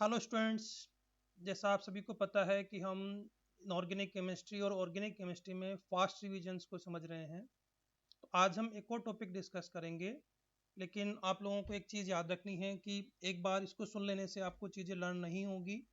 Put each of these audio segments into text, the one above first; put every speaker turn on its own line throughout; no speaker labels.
Hello students. जैसा आप सभी को पता है कि हम इनऑर्गेनिक केमिस्ट्री और ऑर्गेनिक केमिस्ट्री में फास्ट रिवीजन्स को समझ रहे हैं। तो आज हम एक और टॉपिक डिस्कस करेंगे, लेकिन आप लोगों को एक चीज़ याद रखनी है कि एक बार इसको सुन लेने से आपको चीज़ें लर्न नहीं होगी।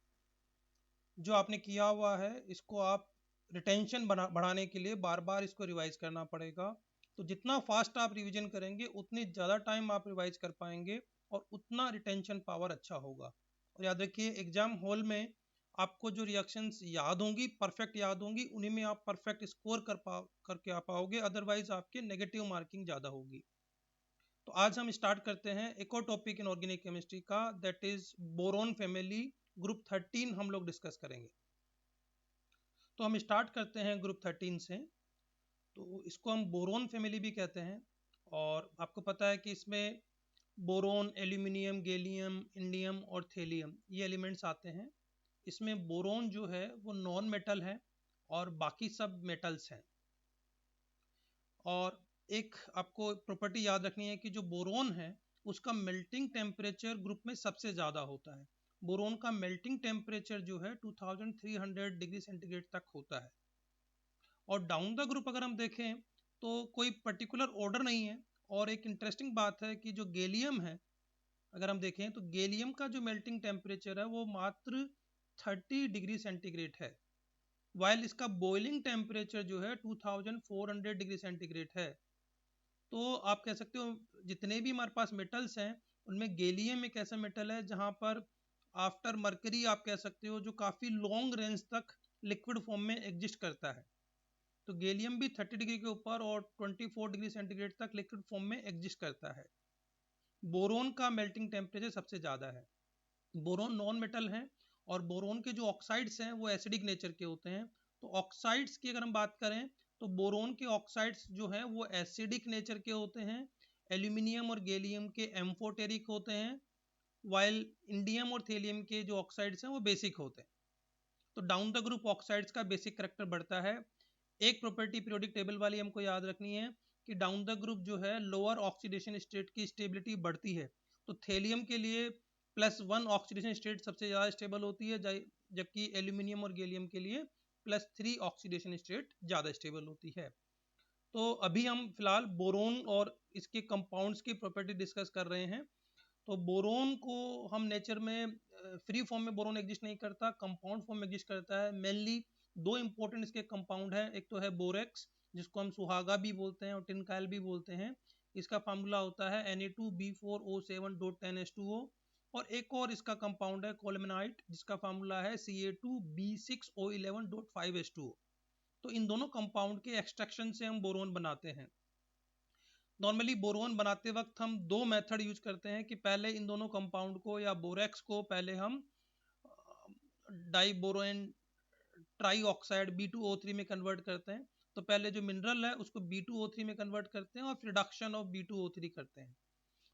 जो आपने किया हुआ है इसको आप रिटेंशन बढ़ाने के लिए बार बार इसको रिवाइज करना पड़ेगा। तो जितना फास्ट आप रिवीजन करेंगे उतनी ज़्यादा टाइम आप रिवाइज कर पाएंगे और उतना रिटेंशन पावर अच्छा होगा। और याद रखिए, एग्जाम हॉल में आपको जो रिएक्शंस याद होंगी, परफेक्ट याद होंगी, उन्हीं में आप परफेक्ट स्कोर करके आ पाओगे, अदरवाइज आपके नेगेटिव मार्किंग ज़्यादा होगी। तो आज हम स्टार्ट करते हैं एक और टॉपिक इन ऑर्गेनिक केमिस्ट्री का, that is boron family. Group 13 हम लोग डिस्कस करेंगे। तो हम स्टार्ट करते हैं ग्रुप 13 से। तो इसको हम बोरोन फैमिली भी कहते हैं। और आपको पता है कि इसमें बोरोन, एल्यूमिनियम, गैलियम, इंडियम और थेलियम ये एलिमेंट्स आते हैं। इसमें बोरोन जो है वो नॉन मेटल है और बाकी सब मेटल्स हैं। और एक आपको प्रॉपर्टी याद रखनी है कि जो बोरोन है उसका मेल्टिंग टेम्परेचर ग्रुप में सबसे ज़्यादा होता है। बोरोन का मेल्टिंग टेम्परेचर जो है 2300 डिग्री सेंटीग्रेड तक होता है। और डाउन द ग्रुप अगर हम देखें तो कोई पर्टिकुलर ऑर्डर नहीं है। और एक इंटरेस्टिंग बात है कि जो गैलियम है, अगर हम देखें तो गैलियम का जो मेल्टिंग टेम्परेचर है वो मात्र 30 डिग्री सेंटीग्रेड है, वाइल इसका बॉइलिंग टेम्परेचर जो है 2400 डिग्री सेंटीग्रेड है। तो आप कह सकते हो जितने भी हमारे पास मेटल्स हैं उनमें गैलियम एक ऐसा मेटल है जहां पर आफ्टर मरकरी आप कह सकते हो जो काफ़ी लॉन्ग रेंज तक लिक्विड फॉर्म में एग्जिस्ट करता है। तो गैलियम भी 30 डिग्री के ऊपर और 24 डिग्री सेंटीग्रेड तक लिक्विड फॉर्म में एग्जिस्ट करता है। बोरोन का मेल्टिंग टेम्परेचर सबसे ज़्यादा है। बोरोन नॉन मेटल है और बोरोन के जो ऑक्साइड्स हैं वो एसिडिक नेचर के होते हैं। तो ऑक्साइड्स की अगर हम बात करें तो बोरोन के ऑक्साइड्स जो हैं वो एसिडिक नेचर के होते हैं। एल्यूमिनियम और गैलियम के एम्फोटेरिक होते हैं, वाइल इंडियम और थेलियम के जो ऑक्साइड्स हैं वो बेसिक होते हैं। तो डाउन द ग्रुप ऑक्साइड्स का बेसिक करेक्टर बढ़ता है। एक प्रॉपर्टी पीरियोडिक टेबल वाली हमको याद रखनी है कि डाउन द ग्रुप जो है लोअर ऑक्सीडेशन स्टेट की स्टेबिलिटी बढ़ती है। तो थेलियम के लिए +1 ऑक्सीडेशन स्टेट सबसे ज़्यादा स्टेबल होती है, जबकि एल्यूमिनियम और गैलियम के लिए +3 ऑक्सीडेशन स्टेट ज़्यादा स्टेबल होती है। तो अभी हम फिलहाल बोरोन और इसके कंपाउंड्स की प्रॉपर्टी डिस्कस कर रहे हैं। तो बोरोन को हम नेचर में फ्री फॉर्म में बोरोन एग्जिस्ट नहीं करता, कंपाउंड फॉर्म में एग्जिस्ट करता है। मेनली दो इंपॉर्टेंट इसके कंपाउंड है, एक तो है बोरेक्स जिसको हम सुहागा भी बोलते हैं और टिनकाइल भी बोलते हैं। इसका फार्मूला होता है Na2B4O7.10H2O। और एक और इसका कंपाउंड है कोलेमेनाइट जिसका फार्मूला है Ca2B6O11.5H2O। तो इन दोनों कंपाउंड के एक्सट्रैक्शन से हम बोरोन बनाते हैं। नॉर्मली बोरोन बनाते वक्त हम दो मेथड यूज करते हैं कि पहले इन दोनों कंपाउंड को या बोरेक्स को पहले हम die boron try oxide B2O3 में कन्वर्ट करते हैं। तो पहले जो मिनरल है उसको B2O3 में कन्वर्ट करते हैं और फिर रिडक्शन ऑफ B2O3 करते हैं।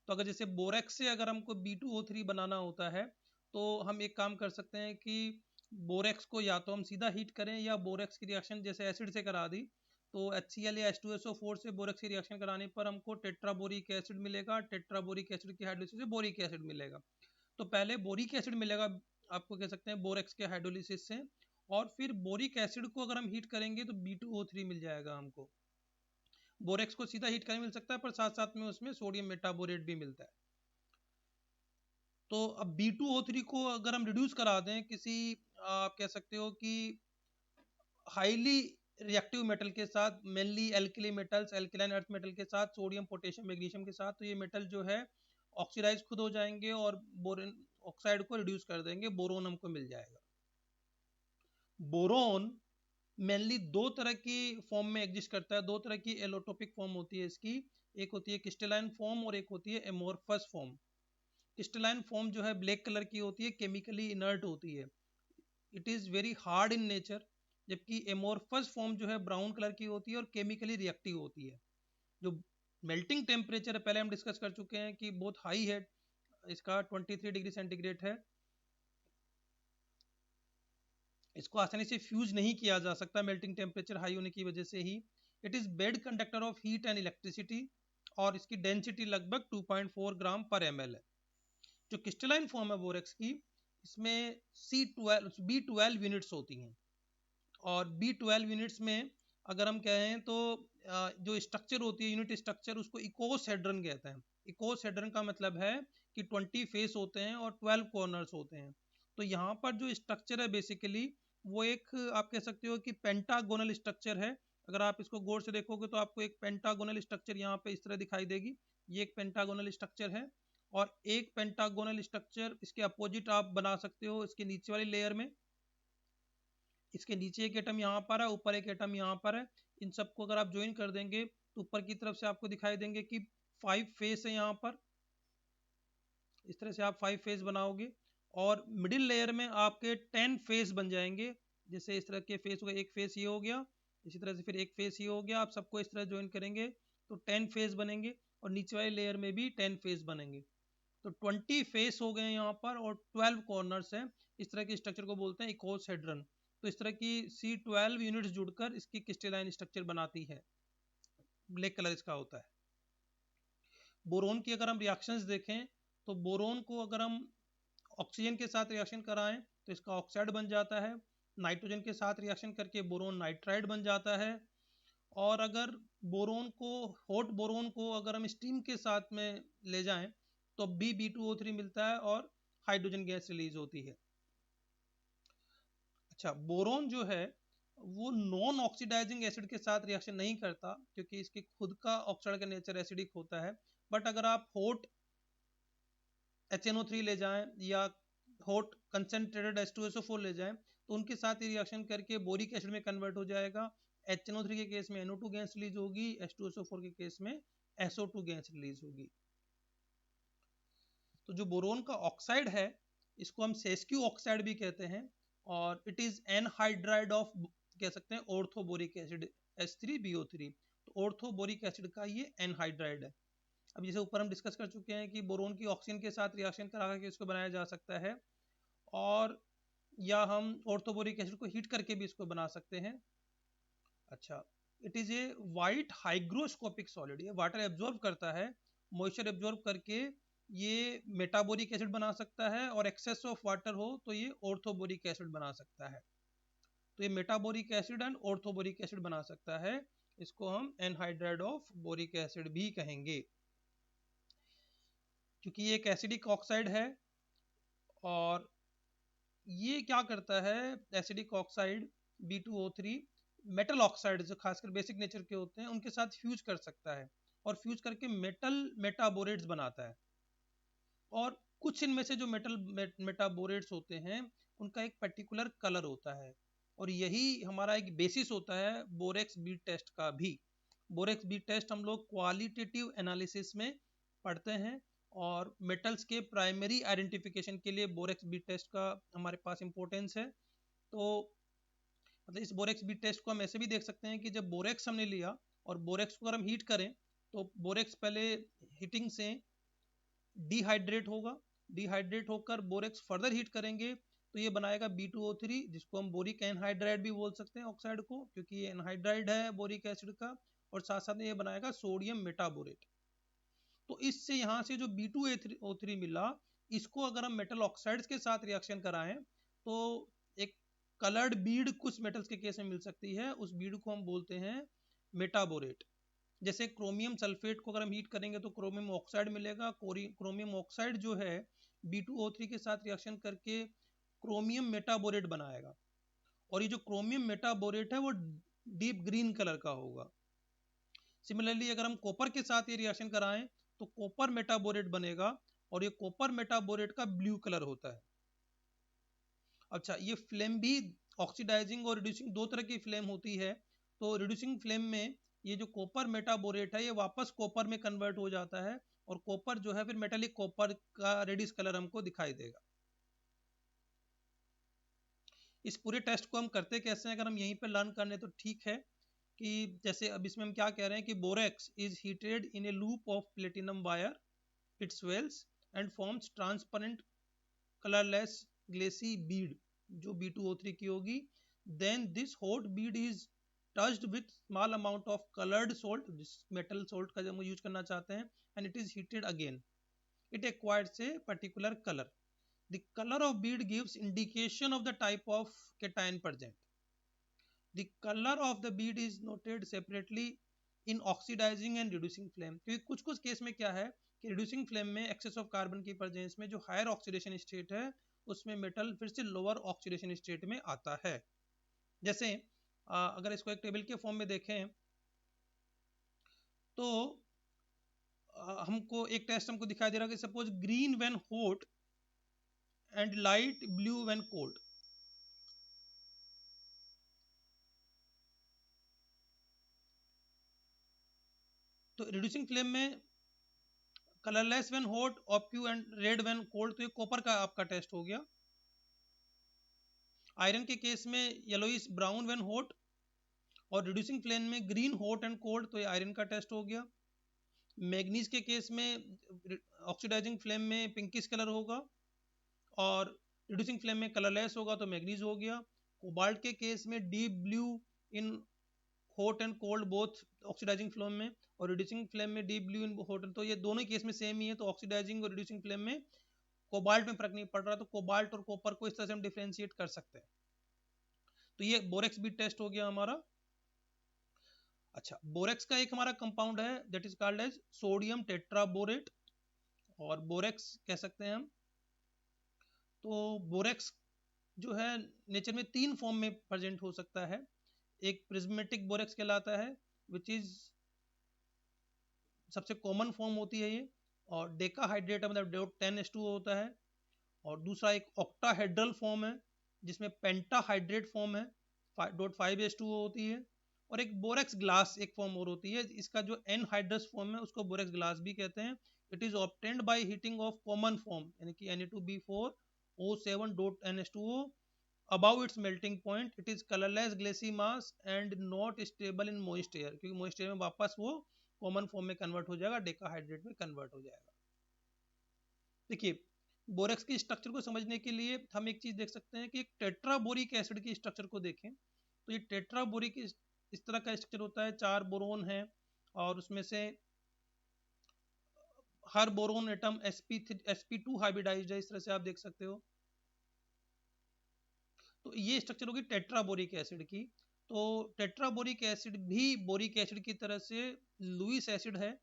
तो अगर जैसे बोरेक्स से अगर हमको B2O3 बनाना होता है तो हम एक काम कर सकते हैं कि बोरेक्स को या तो हम सीधा हीट करें या बोरेक्स की रिएक्शन जैसे एसिड से करा दी। तो HCl या H2SO4 से बोरेक्स की रिएक्शन कराने पर हमको टेट्राबोरिक एसिड मिलेगा, टेट्राबोरिक एसिड की हाइड्रोलिसिस से बोरिक एसिड मिलेगा। तो पहले बोरिक एसिड मिलेगा, आपको कह सकते हैं बोरेक्स के हाइड्रोलिसिस से, और फिर बोरिक एसिड को अगर हम हीट करेंगे तो B2O3 मिल जाएगा हमको। बोरेक्स को सीधा हीट करके मिल सकता है पर साथ साथ में उसमें सोडियम मेटाबोरेट भी मिलता है। तो अब B2O3 को अगर हम रिड्यूस करा दें किसी, आप कह सकते हो कि हाईली रिएक्टिव मेटल के साथ, mainly alkali metals, alkaline earth metal के साथ, सोडियम, पोटेशियम, मैग्नीशियम के साथ, तो ये मेटल जो है ऑक्सीडाइज खुद हो जाएंगे और बोरोन ऑक्साइड को रिड्यूस कर देंगे, बोरोन हमको मिल जाएगा। बोरोन मेनली दो तरह की फॉर्म में एग्जिस्ट करता है, दो तरह की एलोटोपिक फॉर्म होती है इसकी। एक होती है क्रिस्टलाइन फॉर्म और एक होती है एमोर्फस फॉर्म। क्रिस्टलाइन फॉर्म जो है ब्लैक कलर की होती है, केमिकली इनर्ट होती है, it is very hard in nature. जबकि एमोर्फस फॉर्म जो है ब्राउन कलर की होती है और केमिकली रिएक्टिव होती है। जो मेल्टिंग टेम्परेचर पहले हम डिस्कस कर चुके हैं कि बहुत हाई है, इसका 23 डिग्री सेंटीग्रेड है। इसको आसानी से फ्यूज नहीं किया जा सकता मेल्टिंग टेम्परेचर हाई होने की वजह से ही। It is bad conductor of heat and electricity और इसकी डेंसिटी लगभग 2.4 ग्राम पर ml है। जो क्रिस्टलाइन फॉर्म है बोरेक्स की, इसमें B12 यूनिट्स होती हैं, और B12 यूनिट्स में अगर हम कहें तो जो स्ट्रक्चर होती है, यूनिट स्ट्रक्चर, उसको इकोहेड्रन कहते हैं। इकोहेड्रन का मतलब है कि 20 फेस होते हैं और 12 कॉर्नर्स होते हैं। तो यहाँ पर जो स्ट्रक्चर है बेसिकली वो एक, आप कह सकते हो कि पेंटागोनल स्ट्रक्चर है। अगर आप इसको गौर से देखोगे तो आपको एक पेंटागोनल स्ट्रक्चर यहाँ पे इस तरह दिखाई देगी। ये एक पेंटागोनल स्ट्रक्चर है, और एक पेंटागोनल स्ट्रक्चर इसके अपोजिट आप बना सकते हो इसके नीचे वाली लेयर में। इसके नीचे एक एटम यहाँ पर है, ऊपर एक एटम यहाँ पर है। इन सबको अगर आप ज्वाइन कर देंगे तो ऊपर की तरफ से आपको दिखाई देंगे कि 5 फेस है यहाँ पर। इस तरह से आप 5 फेस बनाओगे, और मिडिल लेयर में आपके 10 फेस बन जाएंगे। जैसे इस तरह के फेस हो गए, एक फेस ये हो गया, इसी तरह से फिर एक फेस ये हो गया। आप सबको इस तरह ज्वाइन करेंगे तो 10 फेस बनेंगे, और नीचे वाली लेयर में भी 10 फेस बनेंगे। तो 20 फेस हो गए यहाँ पर, और 12 कॉर्नर्स हैं। इस तरह के स्ट्रक्चर को बोलते हैं इकोहेड्रन। तो इस तरह की C12 यूनिट्स जुड़कर इसकी क्रिस्टलाइन स्ट्रक्चर बनाती है। ब्लैक कलर इसका होता है। बोरोन की अगर हम रिएक्शंस देखें तो बोरोन को अगर हम ऑक्सीजन के साथ रिएक्शन कराएं तो इसका ऑक्साइड बन जाता है। नाइट्रोजन के साथ रिएक्शन करके बोरोन नाइट्राइड बन जाता है। और अगर बोरोन को, हॉट बोरोन को अगर हम स्टीम के साथ में ले जाएं तो B2O3 मिलता है और हाइड्रोजन गैस रिलीज होती है। अच्छा, बोरोन जो है वो नॉन ऑक्सीडाइजिंग एसिड के साथ रिएक्शन नहीं करता, क्योंकि इसके खुद का ऑक्साइड का नेचर एसिडिक होता है। बट अगर आप हॉट HNO3 ले जाएं या हॉट कंसंट्रेटेड H2SO4 ले जाएं तो उनके साथ ये रिएक्शन करके बोरिक एसिड में कन्वर्ट हो जाएगा। HNO3 के केस में NO2 गैस रिलीज होगी, H2SO4 के केस में SO2 गैस रिलीज होगी। तो जो बोरोन का ऑक्साइड है इसको हम सेस्क्यू ऑक्साइड भी कहते हैं, और इट इज एनहाइड्राइड ऑफ, कह सकते हैं, ऑर्थोबोरिक एसिड H3BO3। तो ऑर्थोबोरिक एसिड का ये एनहाइड्राइड है। अब जैसे ऊपर हम डिस्कस कर चुके हैं कि बोरोन की ऑक्सीजन के साथ रिएक्शन करा के इसको बनाया जा सकता है, और या हम ऑर्थोबोरिक एसिड को हीट करके भी इसको बना सकते हैं। अच्छा, it is a white hygroscopic solid. ये वाटर एब्जॉर्ब करता है, मॉइस्चर एब्जॉर्ब करके ये मेटाबोरिक एसिड बना सकता है, और एक्सेस ऑफ वाटर हो तो ये ऑर्थोबोरिक एसिड बना सकता है। तो ये मेटाबोरिक एसिड एंड ऑर्थोबोरिक एसिड बना सकता है। इसको हम एनहाइड्राइड ऑफ बोरिक एसिड भी कहेंगे, क्योंकि ये एक एसिडिक ऑक्साइड है। और ये क्या करता है, acidic oxide B2O3 metal oxide जो खासकर बेसिक नेचर के होते हैं उनके साथ फ्यूज कर सकता है, और फ्यूज करके मेटल मेटाबोरेट्स बनाता है। और कुछ इनमें से जो मेटल मेटाबोरेट्स होते हैं उनका एक पर्टिकुलर कलर होता है, और यही हमारा एक बेसिस होता है बोरेक्स बीट टेस्ट का भी। बोरेक्स बीट टेस्ट हम लोग क्वालिटेटिव एनालिसिस में पढ़ते हैं, और मेटल्स के प्राइमरी आइडेंटिफिकेशन के लिए बोरेक्स बीट टेस्ट का हमारे पास इंपॉर्टेंस है। तो मतलब इस बोरेक्स बीट टेस्ट को हम ऐसे भी देख सकते हैं कि जब बोरेक्स हमने लिया और बोरेक्स को अगर हम हीट करें तो बोरेक्स पहले हीटिंग से डिहाइड्रेट होगा, डिहाइड्रेट होकर बोरेक्स फर्दर हीट करेंगे तो ये बनाएगा B2O3, जिसको हम बोरिक एनहाइड्राइड भी बोल सकते हैं ऑक्साइड को, क्योंकि ये एनहाइड्राइड है बोरिक एसिड का। और साथ साथ में ये बनाएगा सोडियम मेटाबोरेट। तो इससे यहाँ से जो B2O3 मिला, इसको अगर हम मेटल ऑक्साइड्स के साथ रिएक्शन कराएं तो एक कलर्ड बीड कुछ मेटल्स के केस में मिल सकती है, उस बीड को हम बोलते हैं मेटाबोरेट। जैसे क्रोमियम सल्फेट को अगर हम हीट करेंगे तो क्रोमियम ऑक्साइड मिलेगा। क्रोमियम ऑक्साइड जो है B2O3 के साथ रिएक्शन करके क्रोमियम मेटाबोरेट बनाएगा, और ये जो क्रोमियम मेटाबोरेट है वो डीप ग्रीन कलर का होगा। सिमिलरली अगर हम कॉपर के साथ ये रिएक्शन कराएं तो कॉपर मेटाबोरेट बनेगा, और ये कॉपर मेटाबोरेट का ब्लू कलर होता है। अच्छा, ये फ्लेम भी ऑक्सीडाइजिंग और रिड्यूसिंग दो तरह की फ्लेम होती है। तो रिड्यूसिंग फ्लेम में ये जो कॉपर मेटाबोरेट है ये वापस कॉपर में कन्वर्ट हो जाता है, और कॉपर जो है फिर मेटालिक कॉपर का रेडिश कलर हमको दिखाई देगा। इस पूरे टेस्ट को हम करते कैसे हैं, अगर हम यहीं पे लर्न करने तो ठीक है। कि जैसे अब इसमें हम क्या कह रहे हैं कि borax is heated in a loop of platinum wire, it swells and forms transparent colourless glassy bead जो B2O3 की होगी। Then this hot bead is touched with small amount of coloured salt, जिस मेटल सोल्ट का जब हम use करना चाहते हैं, and it is heated again, it acquires a particular colour. The color of bead gives indication of the type of cation present. The color of the bead is noted separately in oxidizing and reducing flame. क्योंकि कुछ कुछ case में क्या है कि reducing flame में access of carbon की presence में जो हायर ऑक्सीडेशन स्टेट है उसमें मेटल फिर से लोअर ऑक्सीडेशन स्टेट में आता है. जैसे अगर इसको एक टेबल के फॉर्म में देखें तो हमको एक टेस्ट हमको दिखाई दे रहा है कि suppose green when hot and light blue when cold. तो रिड्यूसिंग फ्लेम में colourless when hot, opaque and red when cold. तो ये कॉपर का आपका टेस्ट हो गया. आयरन के केस में येलोइश ब्राउन व्हेन हॉट और रिड्यूसिंग फ्लेम में ग्रीन हॉट एंड कोल्ड. तो ये आयरन का टेस्ट हो गया. मैग्नीज के केस में ऑक्सीडाइजिंग फ्लेम में पिंकिश कलर होगा और रिड्यूसिंग फ्लेम में कलरलेस होगा तो मैग्नीज हो गया. कोबाल्ट के केस में deep blue in hot and cold both oxidising flame में और रिड्यूसिंग फ्लेम में डीप ब्लू इन हॉट. तो ये दोनों केस में सेम ही है. तो ऑक्सीडाइजिंग और रिड्यूसिंग फ्लेम में कोबाल्ट में फर्क नहीं पड़ रहा. तो कोबाल्ट और कॉपर को इस तरह से हम डिफरेंशिएट कर सकते हैं. तो ये बोरेक्स बीट टेस्ट हो गया हमारा. अच्छा, बोरेक्स का एक हमारा कंपाउंड है that is called as sodium tetraborate और बोरेक्स कह सकते हैं हम. तो बोरेक्स जो है नेचर में तीन फॉर्म में प्रेजेंट हो सकता है. एक प्रिज्मेटिक बोरेक्स कहलाता है विच इज सबसे कॉमन फॉर्म होती है ये और डेकाहाइड्रेट मतलब 10H2O होता है. और दूसरा एक ऑक्टाहेड्रल फॉर्म है जिसमें पेंटाहाइड्रेट फॉर्म है 5H2O होती है. और एक बोरेक्स ग्लास एक फॉर्म और होती है. इसका जो एनहाइड्रस फॉर्म है उसको बोरेक्स ग्लास भी कहते हैं. It is obtained by heating of common form यानी कि Na2B4O7.NH2O above its melting point. It is colorless glassy mass and not stable in moist air. क्योंकि moist air में वापस वो कॉमन फॉर्म में कन्वर्ट हो जाएगा, डेकाहाइड्रेट में कन्वर्ट हो जाएगा. देखिए बोरेक्स की स्ट्रक्चर को समझने के लिए हम एक चीज देख सकते हैं कि एक टेट्राबोरिक एसिड की स्ट्रक्चर को देखें तो ये टेट्राबोरिक इस तरह का स्ट्रक्चर होता है. 4 बोरोन है और उसमें से हर बोरोन एटम sp2 हाइब्रिडाइज्ड है. इस तरह से आप देख सकते हो. तो ये स्ट्रक्चर होगी टेट्राबोरिक एसिड की. तो टेट्राबोरिक एसिड भी बोरिक एसिड की तरह से लुईस एसिड है.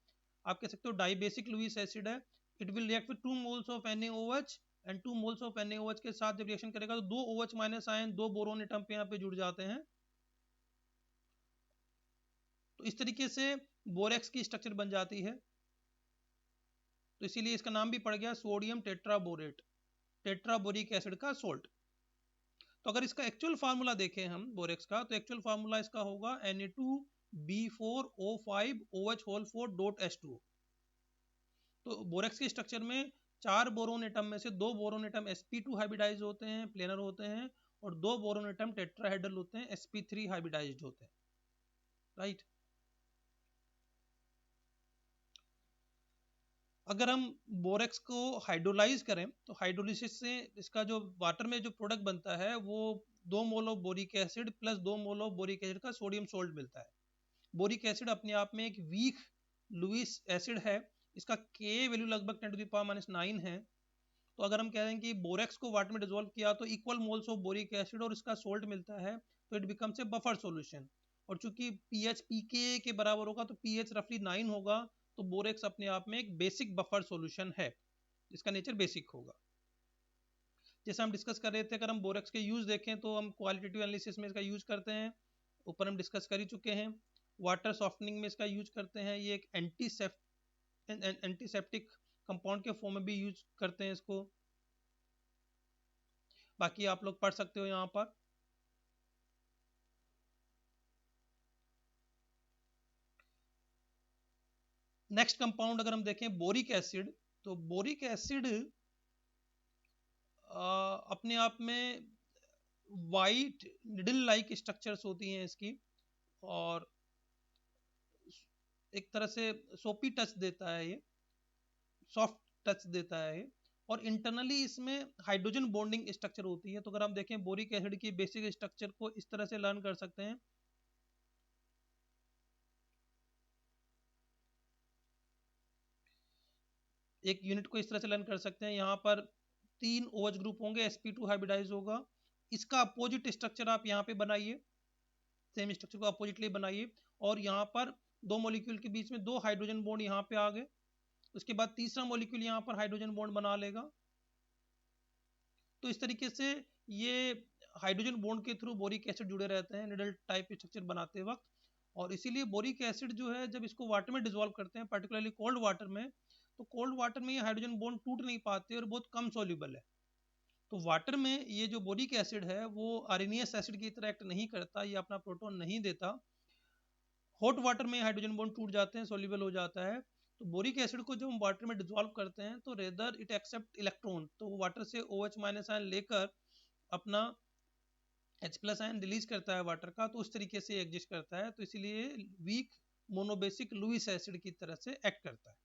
आप कह सकते हो डाइबेसिक लुईस एसिड है. It will react with 2 moles of NaOH and 2 moles of NaOH के साथ जब रिएक्शन करेगा तो 2 OH minus ion 2 boron atom पे यहाँ पे जुड़ जाते हैं. तो इस तरीके से बोरेक्स की स्ट्रक्चर बन जाती है. तो इसीलिए इसका नाम भी पड़ गया सोडियम टेट्राबोरेट, टेट्राबोरिक एसिड का सोल्ट. तो अगर इसका एक्चुअल फार्मूला देखें हम बोरेक्स का तो एक्चुअल फार्मूला इसका होगा Na2B4O5OH4.H2O. तो बोरेक्स के स्ट्रक्चर में 4 बोरोन एटम में से 2 बोरोन एटम sp2 हाइब्रिडाइज्ड होते हैं, प्लेनर होते हैं और 2 बोरोन एटम टेट्राहेड्रल होते हैं, sp3 हाइब्रिडाइज्ड होते हैं. राइट. अगर हम बोरेक्स को हाइड्रोलाइज करें तो हाइड्रोलिसिस से इसका जो वाटर में जो प्रोडक्ट बनता है वो 2 mole of boric acid plus 2 mole of boric acid का सोडियम सोल्ट मिलता है. बोरिक एसिड अपने आप में एक वीक लुईस एसिड है. इसका Ka वैल्यू लगभग 10⁻⁹ है. तो अगर हम कह रहे हैं कि बोरेक्स को वाटर में डिसॉल्व किया तो equal moles of boric acid और इसका सोल्ट मिलता है तो it becomes a buffer solution. और चूंकि pH pKa के बराबर होगा तो pH रफली 9 होगा. तो बोरेक्स अपने आप में एक बेसिक बफर सॉल्यूशन है जिसका नेचर बेसिक होगा. जैसे हम डिस्कस कर रहे थे अगर हम बोरेक्स के यूज देखें तो हम क्वालिटेटिव एनालिसिस में इसका यूज करते हैं. ऊपर हम डिस्कस कर ही चुके हैं. वाटर सॉफ्टनिंग में इसका यूज करते हैं. ये एक एंटीसेप्टिक कंपाउंड के फॉर्म में भी यूज करते हैं इसको. बाकी आप लोग पढ़ सकते हो यहाँ पर. नेक्स्ट कंपाउंड अगर हम देखें बोरिक एसिड तो बोरिक एसिड अपने आप में वाइट निडल लाइक स्ट्रक्चर्स होती हैं इसकी और एक तरह से सोपी टच देता है, ये सॉफ्ट टच देता है और इंटरनली इसमें हाइड्रोजन बॉन्डिंग स्ट्रक्चर होती है. तो अगर हम देखें बोरिक एसिड की बेसिक स्ट्रक्चर को इस तरह से लर्न कर सकते हैं. एक यूनिट को इस तरह से लर्न कर सकते हैं. यहाँ पर 3 OH ग्रुप होंगे, sp2 हाइब्रिडाइज होगा। इसका अपोजिट स्ट्रक्चर आप यहाँ पे बनाइए, सेम स्ट्रक्चर को अपोजिटली बनाइए, और यहाँ पर दो मॉलिक्यूल के बीच में 2 हाइड्रोजन बॉन्ड यहाँ पे आ गए। उसके बाद तीसरा मॉलिक्यूल यहाँ पर हाइड्रोजन बॉन्ड बना लेगा। तो इस तरीके से ये हाइड्रोजन बॉन्ड के थ्रू बोरिक एसिड जुड़े रहते हैं निडल टाइप स्ट्रक्चर बनाते वक्त। और इसीलिए बोरिक एसिड जो है जब इसको वाटर में डिसॉल्व करते हैं, पर्टिकुलरली कोल्ड वाटर में, तो कोल्ड वाटर में ये हाइड्रोजन बॉन्ड टूट नहीं पाते और बहुत कम सोल्यूबल है। तो वाटर में ये जो बोरिक एसिड है वो आर्सेनियस एसिड की तरह एक्ट नहीं करता, ये अपना प्रोटॉन नहीं देता। हॉट वाटर में हाइड्रोजन बॉन्ड टूट जाते हैं, सोल्यूबल हो जाता है। तो बोरिक एसिड को जब हम वाटर में डिसॉल्व करते हैं तो रेदर इट एक्सेप्ट इलेक्ट्रॉन, तो वाटर से OH माइनस आयन लेकर अपना H+ आयन रिलीज करता है वाटर का, तो उस तरीके से एग्जिस्ट करता है। तो इसीलिए वीक मोनोबेसिक लुईस एसिड की तरह से एक्ट करता है।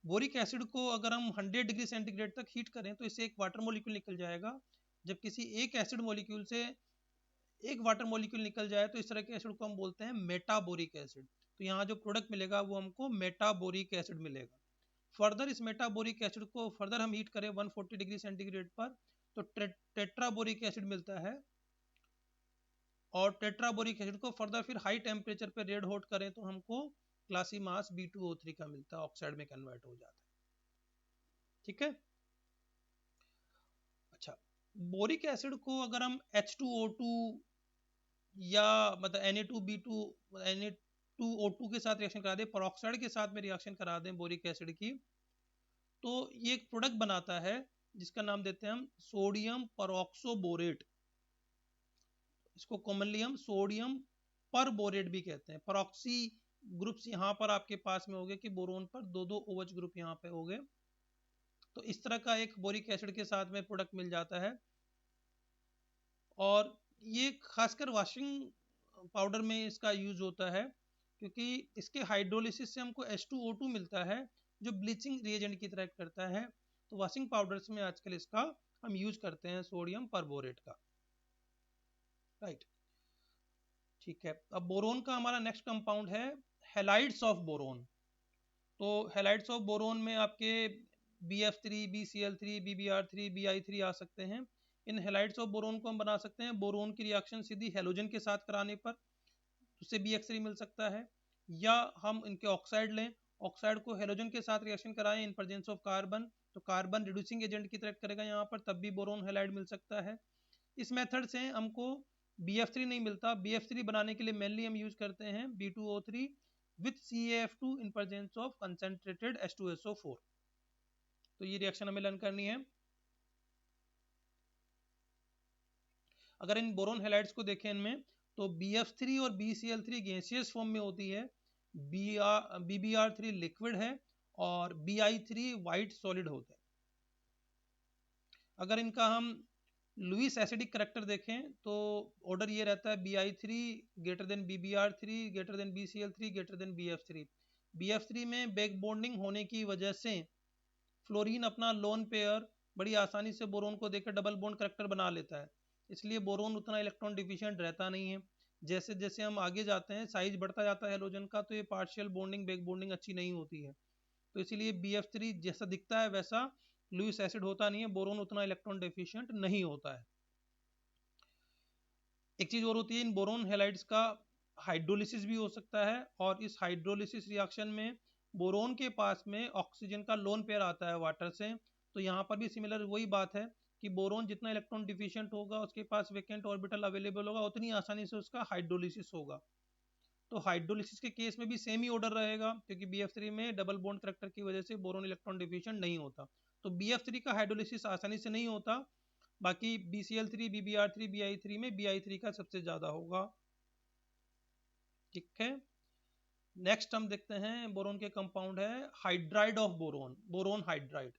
बोरिक एसिड को अगर हम 100 डिग्री सेंटीग्रेड तक हीट करें तो इससे एक वाटर मॉलिक्यूल निकल जाएगा। जब किसी एक एसिड मॉलिक्यूल से एक वाटर मॉलिक्यूल निकल जाए तो इस तरह के एसिड को हम बोलते हैं मेटाबोरिक एसिड। तो यहाँ जो प्रोडक्ट मिलेगा वो हमको मेटाबोरिक एसिड मिलेगा। फर्दर इस मेटाबोरिक एसिड को फर्दर हम हीट करें 140 डिग्री सेंटीग्रेड पर तो टेट्राबोरिक एसिड मिलता है। और टेट्राबोरिक एसिड को फर्दर फिर हाई टेम्परेचर पे रेड हॉट करें तो हमको क्लासीमास B2O3 का मिलता है, ऑक्साइड में कन्वर्ट हो जाता है। ठीक है। अच्छा, बोरिक एसिड को अगर हम H2O2 या मतलब Na2B2 Na2O2 के साथ रिएक्शन करा दें, पेरोक्साइड के साथ में रिएक्शन करा दें बोरिक एसिड की, तो ये एक प्रोडक्ट बनाता है जिसका नाम देते हैं हम सोडियम परऑक्सोबोरेट। इसको कॉमनली हम सोडियम परबोरेट भी कहते हैं। परऑक्सी ग्रुप्स यहाँ पर आपके पास में हो गए कि बोरोन पर दो दो OH ग्रुप यहाँ पे हो गए। तो इस तरह का एक बोरिक एसिड के साथ में प्रोडक्ट मिल जाता है। और ये खासकर वॉशिंग पाउडर में इसका यूज होता है, क्योंकि इसके हाइड्रोलिसिस से हमको H2O2 मिलता है जो ब्लीचिंग रिएजेंट की तरह करता है। तो वॉशिंग पाउडर्स में आजकल इसका हम यूज करते हैं सोडियम परबोरेट का। राइट, ठीक है। अब बोरोन का हमारा नेक्स्ट कंपाउंड है हैलाइड्स ऑफ बोरोन। तो हैलाइड्स ऑफ बोरोन में आपके BF3, BCl3, BBr3, Bi3 आ सकते हैं। इन हैलाइड्स ऑफ बोरोन को हम बना सकते हैं बोरोन की रिएक्शन सीधी हेलोजन के साथ कराने पर, उससे BX3 मिल सकता है। या हम इनके ऑक्साइड लें, ऑक्साइड को हेलोजन के साथ रिएक्शन कराएं इन प्रेजेंस ऑफ कार्बन, तो कार्बन रिड्यूसिंग एजेंट की तरह करेगा यहाँ पर, तब भी बोरोन हैलाइड मिल सकता है। इस मेथड से हमको BF3 नहीं मिलता। BF3 बनाने के लिए मेनली हम यूज करते हैं B2O3 with CaF2 in presence of concentrated H2SO4। तो ये रिएक्शन हमें लर्न करनी है। अगर इन बोरोन हैलाइड्स को देखें इनमें, तो BF3 और BCl3 गैसियस फॉर्म में होती है, BBr3 लिक्विड है और Bi3 वाइट सॉलिड होता है। अगर इनका हम लुईस एसिडिक करैक्टर देखें तो ऑर्डर ये रहता है Bi3 greater than BBr3 greater than BCl3 greater than BF3। BF3 में बैक बॉन्डिंग होने की वजह से फ्लोरीन अपना लोन पेयर बड़ी आसानी से बोरोन को देकर डबल बॉन्ड करैक्टर बना लेता है, इसलिए बोरोन उतना इलेक्ट्रॉन डिफिशिएंट रहता नहीं है। जैसे जैसे हम आगे जाते हैं साइज बढ़ता जाता है हेलोजन का, तो ये पार्शियल बॉन्डिंग बैक बॉन्डिंग अच्छी नहीं होती है। तो इसीलिए BF3 जैसा दिखता है वैसा लुईस एसिड होता नहीं है, बोरोन उतना इलेक्ट्रॉन डेफिशिएंट नहीं होता है। एक चीज और होती है, इन बोरोन हैलाइड्स का हाइड्रोलिसिस भी हो सकता है, और इस हाइड्रोलिसिस रिएक्शन में बोरोन के पास में ऑक्सीजन का लोन पेयर आता है वाटर से। तो यहाँ पर भी सिमिलर वही बात है कि बोरोन जितना इलेक्ट्रॉन डिफिशिएंट होगा, उसके पास वेकेंट ऑर्बिटल अवेलेबल होगा, उतनी आसानी से उसका हाइड्रोलिसिस होगा। तो हाइड्रोलिसिस के केस में भी सेम ही ऑर्डर रहेगा, क्योंकि BF3 में डबल बॉन्ड करैक्टर की वजह से बोरोन इलेक्ट्रॉन डिफिशिएंट नहीं होता। तो BF3 का हाइड्रोलिसिस आसानी से नहीं होता। बाकी BCl3, BBr3, Bi3 में Bi3 का सबसे ज्यादा होगा। ठीक है। नेक्स्ट हम देखते हैं बोरोन के कंपाउंड है hydride of boron, boron hydride.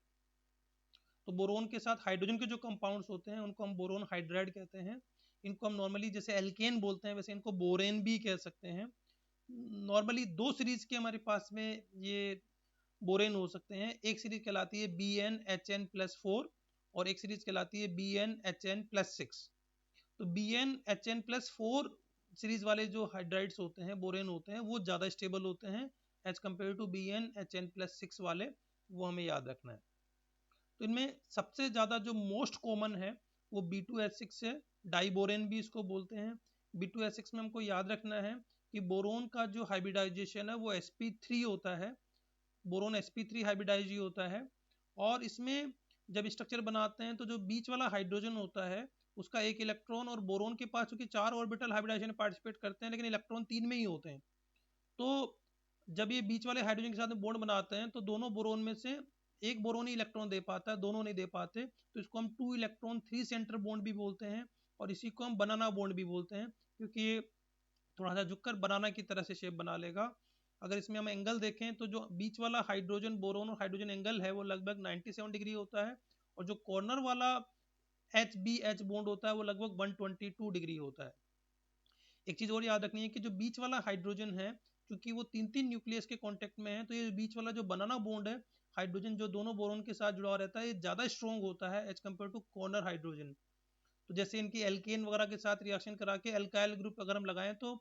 तो बोरोन के साथ हाइड्रोजन के जो कंपाउंड्स होते हैं उनको हम बोरोन हाइड्राइड कहते हैं। इनको हम नॉर्मली जैसे एल्केन बोलते हैं वैसे इनको बोरेन भी कह सकते हैं। नॉर्मली दो सीरीज के हमारे पास में ये बोरेन हो सकते हैं। एक सीरीज कहलाती है BnHn+4 और एक सीरीज कहलाती है BnHn+6। तो BnHn+4 सीरीज वाले जो हाइड्राइड्स होते हैं, बोरेन होते हैं, वो ज़्यादा स्टेबल होते हैं एज कम्पेयर टू BnHn+6 वाले, वो हमें याद रखना है। तो इनमें सबसे ज़्यादा जो मोस्ट कॉमन है वो B2H6 है, डाइबोरेन भी इसको बोलते हैं। B2H6 में हमको याद रखना है कि बोरोन का जो हाइब्रिडाइजेशन है वो sp3 होता है, बोरोन sp3 हाइब्रिडाइज होता है। और इसमें जब स्ट्रक्चर बनाते हैं तो जो बीच वाला हाइड्रोजन होता है उसका एक इलेक्ट्रॉन, और बोरोन के पास चूंकि 4 ऑर्बिटल हाइब्रिडाइजेशन में पार्टिसिपेट करते हैं लेकिन इलेक्ट्रॉन 3 में ही होते हैं, तो जब ये बीच वाले हाइड्रोजन के साथ में बॉन्ड बनाते हैं तो दोनों बोरोन में से एक बोरोन ही इलेक्ट्रॉन दे पाता है, दोनों नहीं दे पाते, तो इसको हम 2 इलेक्ट्रॉन 3 सेंटर बॉन्ड भी बोलते हैं, और इसी को हम बनाना बॉन्ड भी बोलते हैं, क्योंकि ये थोड़ा सा झुककर बनाना की तरह से शेप बना लेगा। अगर इसमें हम एंगल देखें तो जो बीच वाला हाइड्रोजन बोरोन और हाइड्रोजन एंगल है वो लगभग 97 डिग्री होता है, और जो कॉर्नर वाला HBH बॉन्ड होता है वो लगभग 122 डिग्री होता है। एक चीज और याद रखनी है कि जो बीच वाला हाइड्रोजन है, क्योंकि वो 3-3 न्यूक्लियस के कांटेक्ट में है, तो ये बीच वाला जो बनाना बॉन्ड है, हाइड्रोजन जो दोनों बोरोन के साथ जुड़ा रहता है, ये ज्यादा स्ट्रॉन्ग होता है as compare to corner hydrogen. तो जैसे इनकी एल्केन वगैरह के साथ रिएक्शन करा के एल्काइल ग्रुप अगर हम लगाएं तो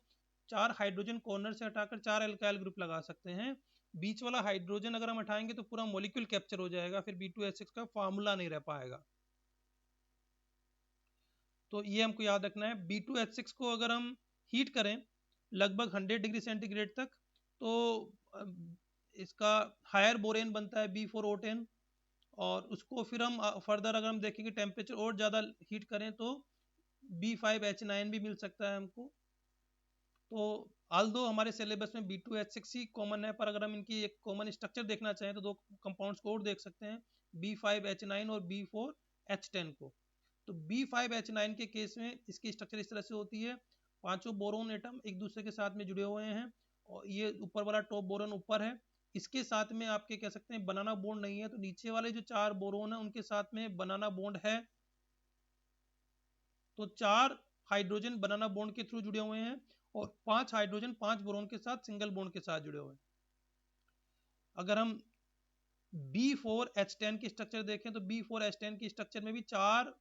4 हाइड्रोजन कॉर्नर से हटाकर 4 एल्काइल ग्रुप लगा सकते हैं। बीच वाला हाइड्रोजन अगर हम हटाएंगे तो पूरा मॉलिक्यूल कैप्चर हो जाएगा, फिर B2H6 का फार्मूला नहीं रह पाएगा। तो ये हमको याद रखना है। B2H6 को अगर हम हीट करें लगभग 100 डिग्री सेंटीग्रेड तक, तो इसका हायर बोरेन बनता है B4O10, और उसको फिर हम फर्दर अगर हम देखेंगे टेम्परेचर और ज़्यादा हीट करें तो B5H9 भी मिल सकता है हमको। तो आल्दो हमारे सिलेबस में B2H6 ही कॉमन है, पर अगर हम इनकी एक कॉमन स्ट्रक्चर देखना चाहें तो 2 कंपाउंड्स को और देख सकते हैं, B5H9 और B4H10 को। तो B5H9 के केस में इसकी स्ट्रक्चर इस तरह से होती है, पांचों बोरोन एटम एक दूसरे के साथ में जुड़े हुए हैं, और ये ऊपर वाला टॉप बोरोन ऊपर है, इसके साथ में आपके कह सकते हैं बनाना बॉन्ड नहीं है, तो नीचे वाले जो 4 बोरोन है उनके साथ में बनाना बॉन्ड है। तो 4 हाइड्रोजन बनाना बॉन्ड के थ्रू जुड़े हुए हैं, और 5 हाइड्रोजन 5 बोरोन के साथ सिंगल बॉन्ड के साथ जुड़े हुए हैं। अगर हम B4H10 की स्ट्रक्चर देखें तो B4H10 की स्ट्रक्चर में भी 4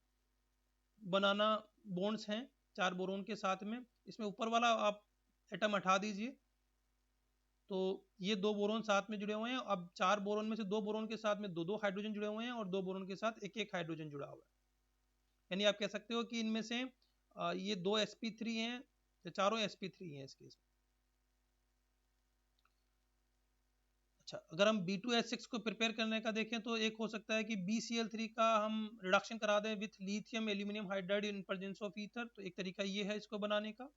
बनाना बॉन्ड्स हैं 4 बोरोन के साथ में। इसमें ऊपर वाला आप एटम हटा दीजिए, तो ये 2 बोरोन साथ में जुड़े हुए हैं। अब 4 बोरोन में से 2 बोरोन के साथ में 2-2 हाइड्रोजन जुड़े हुए हैं, और 2 बोरोन के साथ 1-1 हाइड्रोजन जुड़ा हुआ है। यानी आप कह सकते हो कि इनमें से ये 2 sp3 हैं, तो चारों sp3 हैं इस केस में। अच्छा, अगर हम B2H6 को प्रिपेयर करने का देखें तो एक हो सकता है कि BCl3 का हम रिडक्शन करा दें with lithium aluminium hydride in presence of ether, तो एक तरीका ये है इसको बनाने का।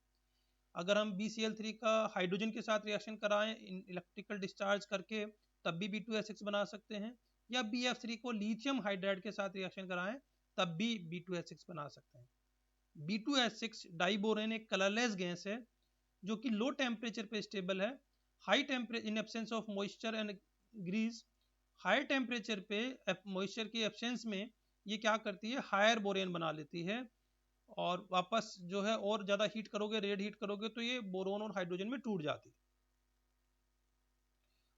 अगर हम BCl3 का हाइड्रोजन के साथ रिएक्शन कराएं इलेक्ट्रिकल डिस्चार्ज करके, तब भी B2H6 बना सकते हैं, या BF3 को लिथियम हाइड्राइड के साथ रिएक्शन कराएं तब भी B2H6 बना सकते हैं। B2H6 डाइबोरेन एक कलरलेस गैस है जो कि लो टेम्परेचर पे स्टेबल है, high temperature in absence of moisture and grease. High temperature पे मॉइस्चर की एब्सेंस में ये क्या करती है, हायर बोरेन बना लेती है, और वापस जो है और ज्यादा हीट करोगे, रेड हीट करोगे तो ये बोरोन और हाइड्रोजन में टूट जाती है।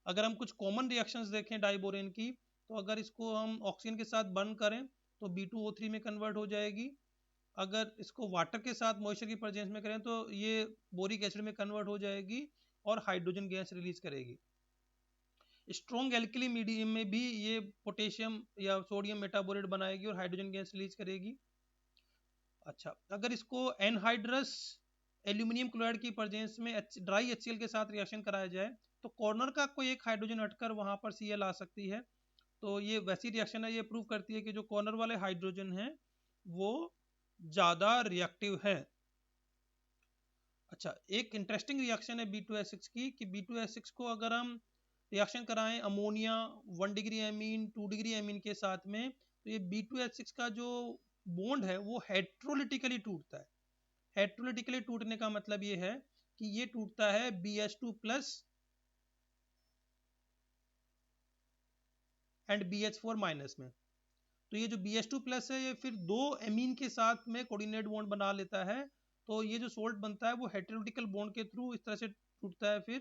अगर हम कुछ कॉमन रिएक्शंस देखें डाइबोरेन की, तो अगर इसको हम ऑक्सीजन के साथ बर्न करें तो B2O3 में कन्वर्ट हो जाएगी। अगर इसको वाटर के साथ मॉइस्चर की प्रेजेंस में करें तो ये बोरिक एसिड में कन्वर्ट हो जाएगी और हाइड्रोजन गैस रिलीज करेगी। स्ट्रॉन्ग एल्कली मीडियम में भी ये पोटेशियम या सोडियम मेटाबोलेट बनाएगी और हाइड्रोजन गैस रिलीज करेगी। अच्छा, अगर इसको एनहाइड्रस एल्यूमिनियम क्लोराइड की प्रेजेंस में ड्राई HCl के साथ रिएक्शन कराया जाए तो कॉर्नर का कोई एक हाइड्रोजन हटकर वहां पर Cl आ सकती है। तो ये वैसी रिएक्शन है, ये प्रूव करती है कि जो कॉर्नर वाले हाइड्रोजन हैं वो ज्यादा रिएक्टिव है। अच्छा, एक इंटरेस्टिंग रिएक्शन है B2H6 की कि B2H6 को अगर हम रिएक्शन कराएं ammonia 1 degree amine 2 degree amine के साथ में, तो ये B2H6 का जो बॉन्ड है वो हेट्रोलिटिकली टूटता है। हेट्रोलिटिकली टूटने का मतलब ये है कि ये टूटता है BH2 plus and BH4 minus में। तो ये जो BH2 प्लस है ये फिर 2 एमीन के साथ में कोऑर्डिनेट बॉन्ड बना लेता है, तो ये जो सोल्ट बनता है वो हेटेरोटिकल बॉन्ड के थ्रू इस तरह से टूटता है फिर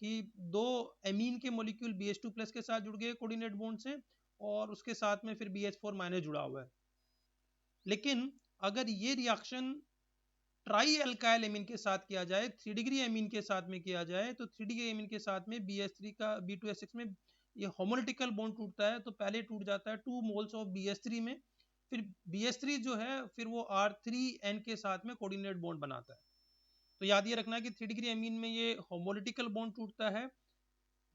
कि 2 एमीन के मॉलिक्यूल BH2 प्लस के साथ जुड़ गए कोऑर्डिनेट बॉन्ड से, और उसके साथ में फिर BH4 माइनस जुड़ा हुआ है। लेकिन अगर ये रिएक्शन ट्राई एल्काइल एमीन के साथ किया जाए, 3 डिग्री एमीन के साथ में किया जाए, तो 3 डिग्री एमीन के साथ में BH3 का B2H6 में ये होमोलिटिकल बॉन्ड टूटता है तो पहले टूट जाता है 2 मोल्स ऑफ BH3 में, फिर BH3 जो है फिर वो R3N के साथ में कोऑर्डिनेट बॉन्ड बनाता है। तो याद ये रखना है कि 3 डिग्री अमीन में ये होमोलिटिकल बॉन्ड टूटता है,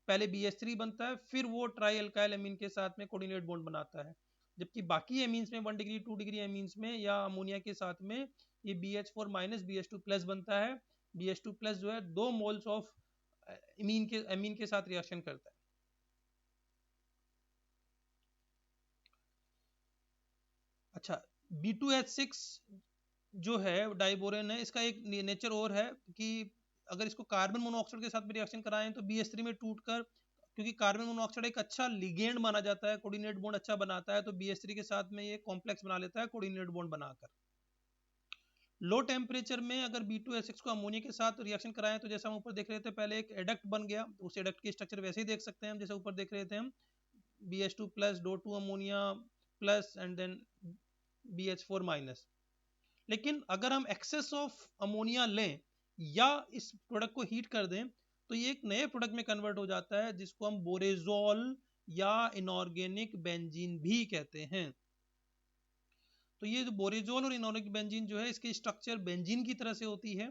पहले BH3 बनता है, फिर वो ट्राई अल्काइल अमीन के साथ में कोऑर्डिनेट बॉन्ड बनाता है। जबकि बाकी अमीन्स में 1 डिग्री 2 डिग्री अमीन्स में या अमोनिया के साथ में ये BH4 माइनस BH2 प्लस बनता है। BH2 प्लस जो है 2 मोल्स ऑफ अमीन के साथ रिएक्शन करता है। अच्छा, B2H6 जो है डाइबोरेन है, इसका एक नेचर और है कि अगर इसको कार्बन मोनोऑक्साइड के साथ भी रिएक्शन कराएं तो BH3 में टूटकर, क्योंकि कार्बन मोनोऑक्साइड एक अच्छा लिगेंड माना जाता है, कोऑर्डिनेट बॉन्ड अच्छा बनाता है, तो BH3 के साथ में ये कॉम्प्लेक्स बना लेता है कोऑर्डिनेट बॉन्ड बनाकर। लो टेम्परेचर में अगर B2H6 को अमोनिया के साथ रिएक्शन कराएं तो जैसा हम ऊपर देख रहे थे, पहले एक एडक्ट बन गया, उस एडक्ट की स्ट्रक्चर वैसे ही देख सकते हैं हम जैसे ऊपर देख रहे थे हम, BH2 plus DO2 ammonia plus and then BH4 minus. लेकिन अगर हम एक्सेस ऑफ अमोनिया लें या इस प्रोडक्ट को हीट कर दें तो ये एक नए प्रोडक्ट में कन्वर्ट हो जाता है जिसको हम बोरेजोल या इनऑर्गेनिक बेंजीन भी कहते हैं। तो ये जो बोरेजोल और इनऑर्गेनिक बेंजीन जो है, इसकी स्ट्रक्चर बेंजीन की तरह से होती है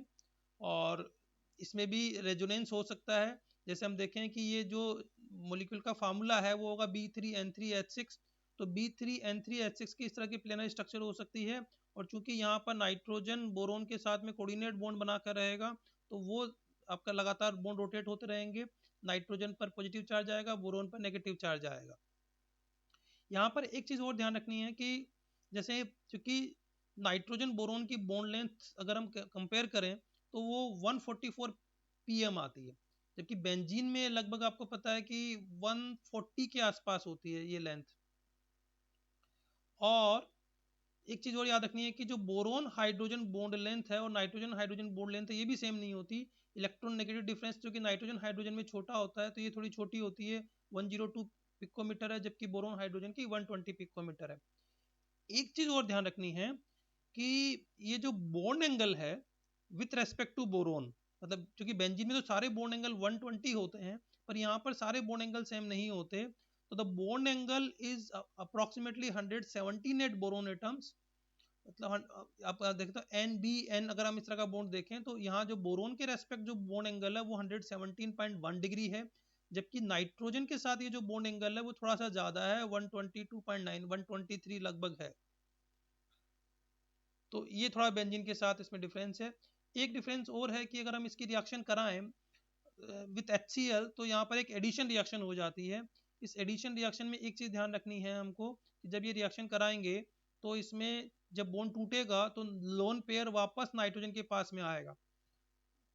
और इसमें भी रेजोनेंस हो सकता है। जैसे हम देखें कि ये जो मॉलिक्यूल का फार्मूला है वो होगा B3N3H6, तो B3N3H6 की इस तरह की प्लेनर स्ट्रक्चर हो सकती है, और चूंकि यहाँ पर नाइट्रोजन बोरोन के साथ में कोऑर्डिनेट बॉन्ड बनाकर रहेगा तो वो आपका लगातार बॉन्ड रोटेट होते रहेंगे, नाइट्रोजन पर पॉजिटिव चार्ज आएगा, बोरोन पर नेगेटिव चार्ज आएगा। यहाँ पर एक चीज और ध्यान रखनी है कि जैसे चूंकि नाइट्रोजन बोरोन की बॉन्ड लेंथ अगर हम कंपेयर करें तो वो 144 pm आती है, जबकि बेंजीन में लगभग आपको पता है कि 140 के आसपास होती है ये लेंथ। और एक चीज और याद रखनी है कि जो बोरोन हाइड्रोजन बॉन्ड लेंथ है और नाइट्रोजन हाइड्रोजन बॉन्ड लेंथ है ये भी सेम नहीं होती। इलेक्ट्रॉन नेगेटिव डिफरेंस जो कि नाइट्रोजन हाइड्रोजन में छोटा होता है तो ये थोड़ी छोटी होती है, 102 पिकोमीटर है, जबकि बोरोन हाइड्रोजन की 120 पिकोमीटर है। एक चीज और ध्यान रखनी है कि ये जो बॉन्ड एंगल है विथ रेस्पेक्ट टू बोरोन, मतलब क्योंकि बेंजीन में तो सारे बॉन्ड एंगल 120 होते हैं पर यहाँ पर सारे बॉन्ड एंगल सेम नहीं होते, तो the bond angle is approximately 117 at boron atoms. मतलब आप देखते हो NBN, अगर हम इस तरह का बॉन्ड देखें तो यहाँ जो बोरोन के रेस्पेक्ट जो बॉन्ड एंगल है वो 117.1 डिग्री है, जबकि नाइट्रोजन के साथ ये जो बॉन्ड एंगल है वो थोड़ा सा ज्यादा है, 122.9 123 लगभग है। तो ये थोड़ा बेंजीन के साथ इसमें डिफरेंस है। एक डिफरेंस और है कि अगर हम इसकी रिएक्शन कराएं विथ HCl तो यहाँ पर एक एडिशन रिएक्शन हो जाती है। इस एडिशन रिएक्शन में एक चीज ध्यान रखनी है हमको कि जब ये रिएक्शन कराएंगे तो इसमें जब बॉन्ड टूटेगा तो लोन पेयर वापस नाइट्रोजन के पास में आएगा,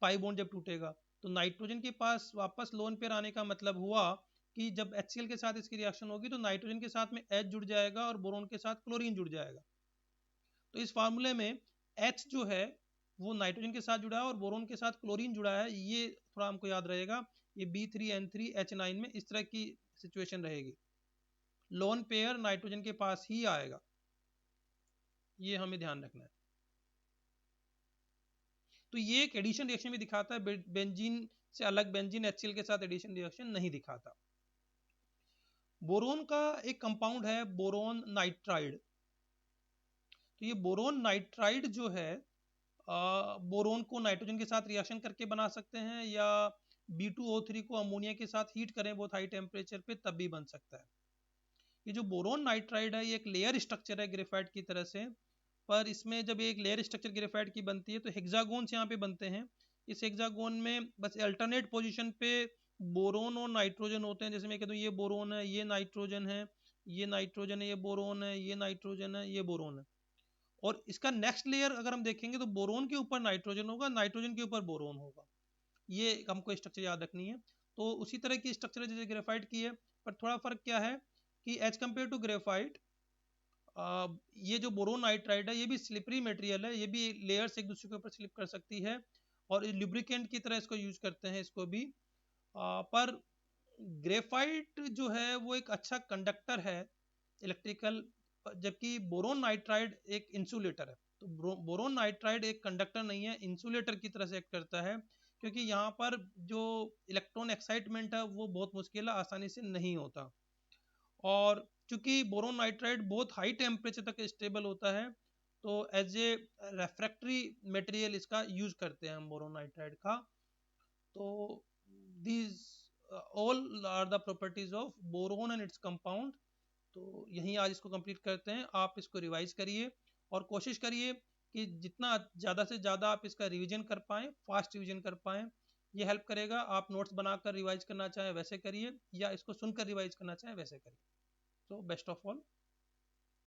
पाई बॉन्ड जब टूटेगा तो नाइट्रोजन के पास वापस लोन पेयर आने का मतलब हुआ कि जब HCl के साथ इसकी रिएक्शन होगी तो नाइट्रोजन के साथ में H जुड़ जाएगा और बोरोन के साथ क्लोरीन जुड़ जाएगा। तो इस फार्मूले में H जो है वो नाइट्रोजन के साथ जुड़ा है और बोरोन के साथ क्लोरीन जुड़ा है, ये थोड़ा हमको याद रहेगा। ये B3N3H9 में इस तरह की सिचुएशन रहेगी, लोन पेयर नाइट्रोजन के पास ही आएगा, ये हमें ध्यान रखना है। तो ये एक एडिशन रिएक्शन भी दिखाता है, बेंजीन से अलग बेंजीन HCl के साथ एडिशन रिएक्शन नहीं दिखाता। बोरोन का एक कंपाउंड है बोरोन नाइट्राइड, तो ये बोरोन नाइट्राइड जो है बोरोन को नाइट्रोजन के साथ रिएक्शन करके बना सकते हैं या B2O3 को अमोनिया के साथ हीट करें बहुत हाई टेम्परेचर पे तब भी बन सकता है। ये जो बोरोन नाइट्राइड है ये एक लेयर स्ट्रक्चर है ग्रेफाइट की तरह से, पर इसमें जब एक लेयर स्ट्रक्चर ग्रेफाइट की बनती है तो हेक्सागोन्स यहाँ पे बनते हैं। इस हेक्सागोन में बस अल्टरनेट पोजीशन पे बोरोन और नाइट्रोजन होते हैं, जैसे मैं कहता हूँ ये बोरोन है, ये नाइट्रोजन है, ये नाइट्रोजन है, ये बोरोन है, ये नाइट्रोजन है, ये बोरोन है। और इसका नेक्स्ट लेयर अगर हम देखेंगे तो बोरोन के ऊपर नाइट्रोजन होगा, नाइट्रोजन के ऊपर बोरोन होगा, ये हमको स्ट्रक्चर याद रखनी है। तो उसी तरह की स्ट्रक्चर है जैसे ग्रेफाइट की है, पर थोड़ा फर्क क्या है कि एज कम्पेयर टू ग्रेफाइट ये जो बोरोन नाइट्राइड है ये भी स्लिपरी मटेरियल है, ये भी लेयर्स एक दूसरे के ऊपर स्लिप कर सकती है और लुब्रिकेंट की तरह इसको यूज करते हैं इसको भी। पर ग्रेफाइट जो है वो एक अच्छा कंडक्टर है इलेक्ट्रिकल, जबकि बोरोन नाइट्राइड एक इंसुलेटर है। तो बोरोन नाइट्राइड एक कंडक्टर नहीं है, इंसुलेटर की तरह से एक्ट करता है, क्योंकि यहाँ पर जो इलेक्ट्रॉन एक्साइटमेंट है वो बहुत मुश्किल है, आसानी से नहीं होता। और चूंकि बोरोन नाइट्राइड बहुत हाई टेम्परेचर तक स्टेबल होता है, तो एज ए रेफ्रैक्टरी मटेरियल इसका यूज करते हैं हम बोरोन नाइट्राइड का। तो these all are the properties of boron and its compound. तो यहीं आज इसको कंप्लीट करते हैं। आप इसको रिवाइज करिए और कोशिश करिए कि जितना ज़्यादा से ज़्यादा आप इसका रिवीजन कर पाएँ, फास्ट रिवीजन कर पाएँ। ये हेल्प करेगा। आप नोट्स बनाकर रिवाइज करना चाहें वैसे करिए, या इसको सुनकर रिवाइज करना चाहें वैसे करिए। So best of all.